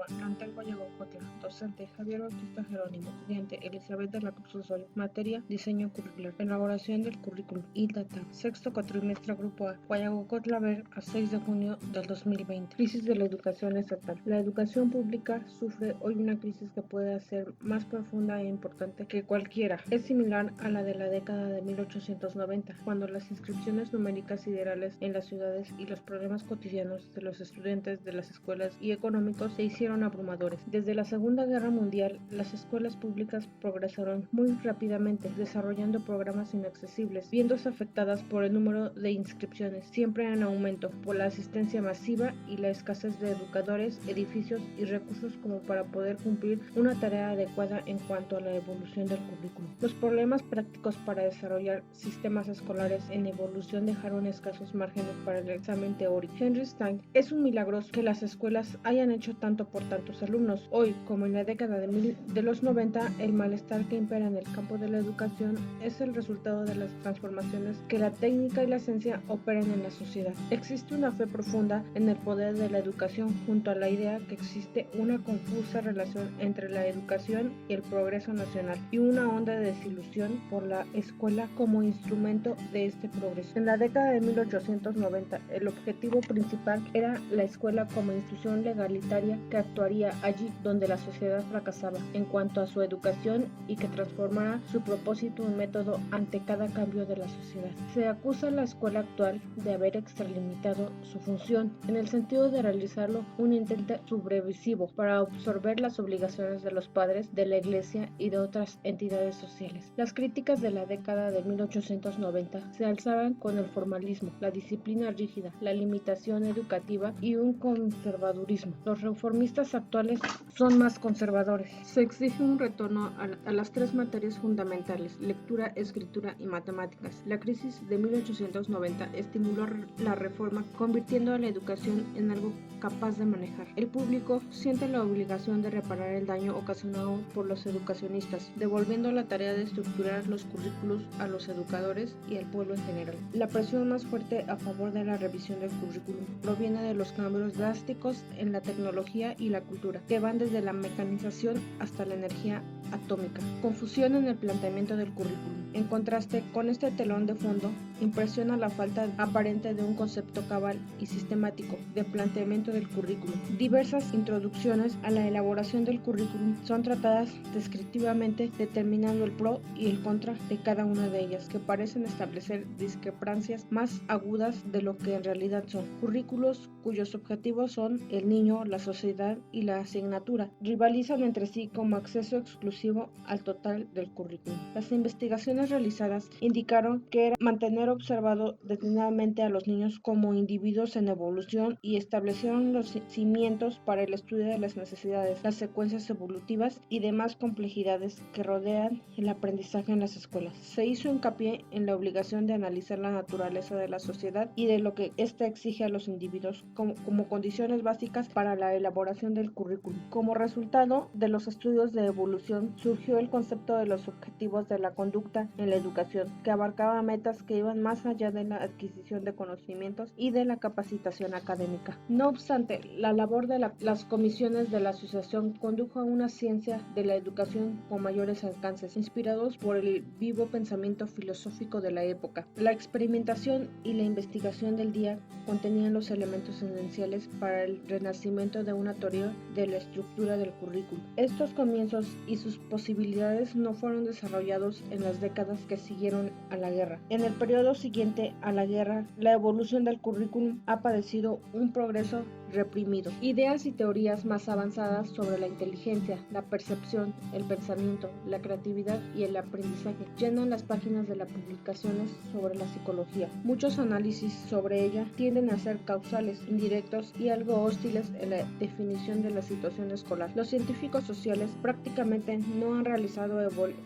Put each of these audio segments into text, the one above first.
Educativa, Rantel Guayabocotla. Docente, Javier Bautista Jerónimo. Estudiante, Elizabeth de la Cruz Osorio. Materia, diseño curricular. Elaboración del currículum. IDATA. Sexto cuatrimestre, Grupo A. Guayabocotla, ver a 6 de junio del 2020. Crisis de la educación estatal. La educación pública sufre hoy una crisis que puede ser más profunda e importante que cualquiera. Es similar a la de la década de 1890, cuando las inscripciones numéricas siderales en las ciudades y los problemas cotidianos de los estudiantes de las escuelas y económicos se hicieron abrumadores. Desde la Segunda Guerra Mundial, las escuelas públicas progresaron muy rápidamente, desarrollando programas inaccesibles, viéndose afectadas por el número de inscripciones, siempre en aumento, por la asistencia masiva y la escasez de educadores, edificios y recursos como para poder cumplir una tarea adecuada en cuanto a la evolución del currículo. Los problemas prácticos para desarrollar sistemas escolares en evolución dejaron escasos márgenes para el examen teórico. Henry Stein: es un milagro que las escuelas hayan hecho tanto por tantos alumnos. Hoy, como en la década de los 90, el malestar que impera en el campo de la educación es el resultado de las transformaciones que la técnica y la ciencia operan en la sociedad. Existe una fe profunda en el poder de la educación, junto a la idea que existe una confusa relación entre la educación y el progreso nacional, y una honda desilusión por la escuela como instrumento de este progreso. En la década de 1890, el objetivo principal era la escuela como institución legalitaria que actuaría allí donde la sociedad fracasaba en cuanto a su educación y que transformara su propósito en método ante cada cambio de la sociedad. Se acusa a la escuela actual de haber extralimitado su función, en el sentido de realizarlo un intento subversivo para absorber las obligaciones de los padres, de la iglesia y de otras entidades sociales. Las críticas de la década de 1890 se alzaban con el formalismo, la disciplina rígida, la limitación educativa y un conservadurismo. Los reformistas actuales son más conservadores. Se exige un retorno a las tres materias fundamentales: lectura, escritura y matemáticas. La crisis de 1890 estimuló la reforma, convirtiendo a la educación en algo capaz de manejar. El público siente la obligación de reparar el daño ocasionado por los educacionistas, devolviendo la tarea de estructurar los currículos a los educadores y al pueblo en general. La presión más fuerte a favor de la revisión del currículum proviene de los cambios drásticos en la tecnología y la cultura, que van desde la mecanización hasta la energía atómica. Confusión en el planteamiento del currículum. En contraste con este telón de fondo, impresiona la falta aparente de un concepto cabal y sistemático de planteamiento del currículum. Diversas introducciones a la elaboración del currículum son tratadas descriptivamente, determinando el pro y el contra de cada una de ellas, que parecen establecer discrepancias más agudas de lo que en realidad son. Currículos cuyos objetivos son el niño, la sociedad y la asignatura rivalizan entre sí como acceso exclusivo al total del currículum. Las investigaciones realizadas indicaron que era mantener observado detenidamente a los niños como individuos en evolución y establecieron los cimientos para el estudio de las necesidades, las secuencias evolutivas y demás complejidades que rodean el aprendizaje en las escuelas. Se hizo hincapié en la obligación de analizar la naturaleza de la sociedad y de lo que ésta exige a los individuos como condiciones básicas para la elaboración del currículum. Como resultado de los estudios de evolución surgió el concepto de los objetivos de la conducta en la educación, que abarcaba metas que iban más allá de la adquisición de conocimientos y de la capacitación académica. No obstante, la labor de las comisiones de la asociación condujo a una ciencia de la educación con mayores alcances, inspirados por el vivo pensamiento filosófico de la época. La experimentación y la investigación del día contenían los elementos esenciales para el renacimiento de una teoría de la estructura del currículum. Estos comienzos y sus posibilidades no fueron desarrollados en las décadas que siguieron a la guerra. En el periodo siguiente a la guerra, la evolución del currículum ha padecido un progreso reprimido. Ideas y teorías más avanzadas sobre la inteligencia, la percepción, el pensamiento, la creatividad y el aprendizaje llenan las páginas de las publicaciones sobre la psicología. Muchos análisis sobre ella tienden a ser causales, indirectos y algo hostiles en la definición de la situación escolar. Los científicos sociales prácticamente no han realizado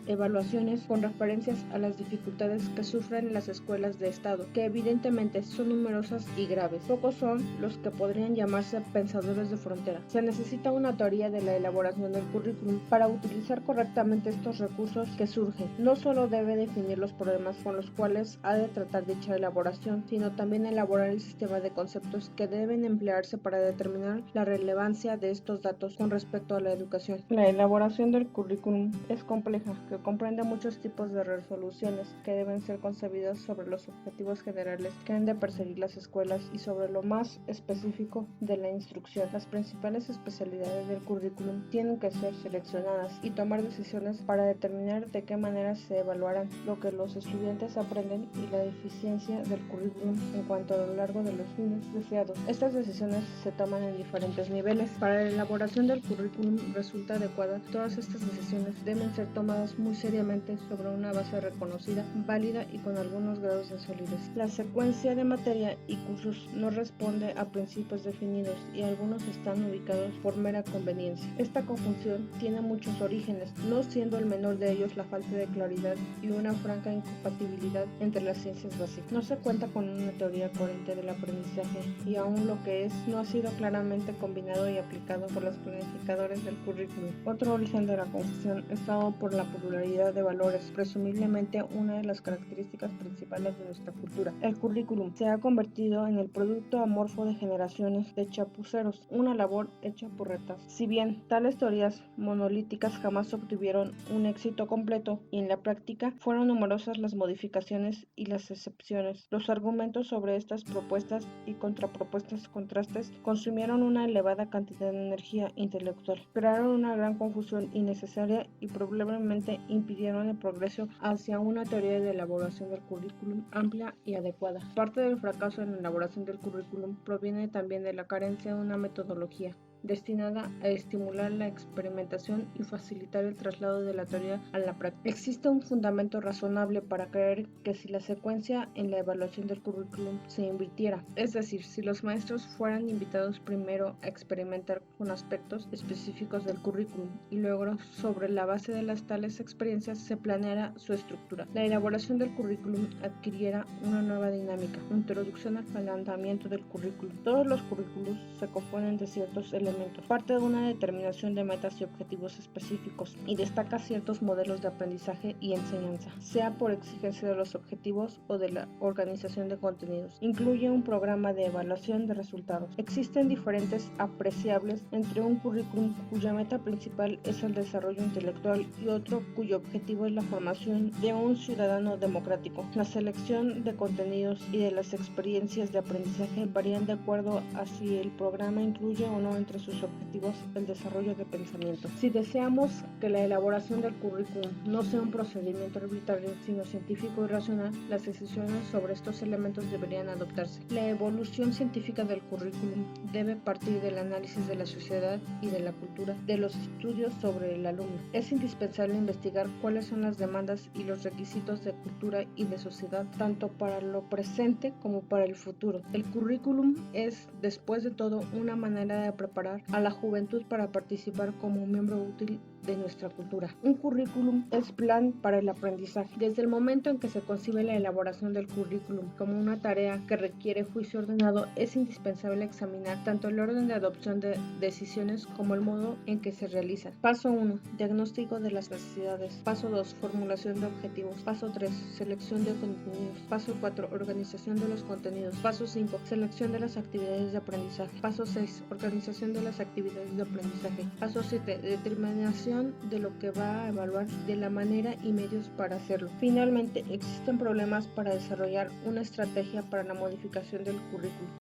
evaluaciones con referencias a las dificultades que sufren las escuelas de Estado, que evidentemente son numerosas y graves. Pocos son los que podrían llamar llamarse pensadores de frontera. Se necesita una teoría de la elaboración del currículum para utilizar correctamente estos recursos que surgen. No solo debe definir los problemas con los cuales ha de tratar dicha elaboración, sino también elaborar el sistema de conceptos que deben emplearse para determinar la relevancia de estos datos con respecto a la educación. La elaboración del currículum es compleja, que comprende muchos tipos de resoluciones que deben ser concebidas sobre los objetivos generales que han de perseguir las escuelas y sobre lo más específico de la instrucción. Las principales especialidades del currículum tienen que ser seleccionadas y tomar decisiones para determinar de qué manera se evaluarán lo que los estudiantes aprenden y la eficiencia del currículum en cuanto a lo largo de los fines deseados. Estas decisiones se toman en diferentes niveles. Para la elaboración del currículum resulta adecuada, todas estas decisiones deben ser tomadas muy seriamente sobre una base reconocida, válida y con algunos grados de solidez. La secuencia de materia y cursos no responde a principios definidos y algunos están ubicados por mera conveniencia. Esta confusión tiene muchos orígenes, no siendo el menor de ellos la falta de claridad y una franca incompatibilidad entre las ciencias básicas. No se cuenta con una teoría coherente del aprendizaje y aún lo que es no ha sido claramente combinado y aplicado por los planificadores del currículum. Otro origen de la confusión es dado por la pluralidad de valores, presumiblemente una de las características principales de nuestra cultura. El currículum se ha convertido en el producto amorfo de generaciones de chapuceros, una labor hecha por retas. Si bien tales teorías monolíticas jamás obtuvieron un éxito completo y en la práctica fueron numerosas las modificaciones y las excepciones, los argumentos sobre estas propuestas y contrastes consumieron una elevada cantidad de energía intelectual, crearon una gran confusión innecesaria y probablemente impidieron el progreso hacia una teoría de elaboración del currículum amplia y adecuada. Parte del fracaso en la elaboración del currículum proviene también de la carencia de una metodología destinada a estimular la experimentación y facilitar el traslado de la teoría a la práctica. Existe un fundamento razonable para creer que si la secuencia en la evaluación del currículum se invirtiera, es decir, si los maestros fueran invitados primero a experimentar con aspectos específicos del currículum y luego sobre la base de las tales experiencias se planeara su estructura, la elaboración del currículum adquiriera una nueva dinámica. Introducción al planteamiento del currículum. Todos los currículos se componen de ciertos elementos, parte de una determinación de metas y objetivos específicos y destaca ciertos modelos de aprendizaje y enseñanza, sea por exigencia de los objetivos o de la organización de contenidos. Incluye un programa de evaluación de resultados. Existen diferentes apreciables entre un currículum cuya meta principal es el desarrollo intelectual y otro cuyo objetivo es la formación de un ciudadano democrático. La selección de contenidos y de las experiencias de aprendizaje varían de acuerdo a si el programa incluye o no entre sus objetivos el desarrollo de pensamiento. Si deseamos que la elaboración del currículum no sea un procedimiento arbitrario, sino científico y racional, las decisiones sobre estos elementos deberían adoptarse. La evolución científica del currículum debe partir del análisis de la sociedad y de la cultura, de los estudios sobre el alumno. Es indispensable investigar cuáles son las demandas y los requisitos de cultura y de sociedad, tanto para lo presente como para el futuro. El currículum es, después de todo, una manera de preparar a la juventud para participar como un miembro útil de nuestra cultura. Un currículum es plan para el aprendizaje. Desde el momento en que se concibe la elaboración del currículum como una tarea que requiere juicio ordenado, es indispensable examinar tanto el orden de adopción de decisiones como el modo en que se realizan. Paso 1. Diagnóstico de las necesidades. Paso 2. Formulación de objetivos. Paso 3. Selección de contenidos. Paso 4. Organización de los contenidos. Paso 5. Selección de las actividades de aprendizaje. Paso 6. Organización de las actividades de aprendizaje. Paso 7. Determinación de lo que va a evaluar, de la manera y medios para hacerlo. Finalmente, existen problemas para desarrollar una estrategia para la modificación del currículum.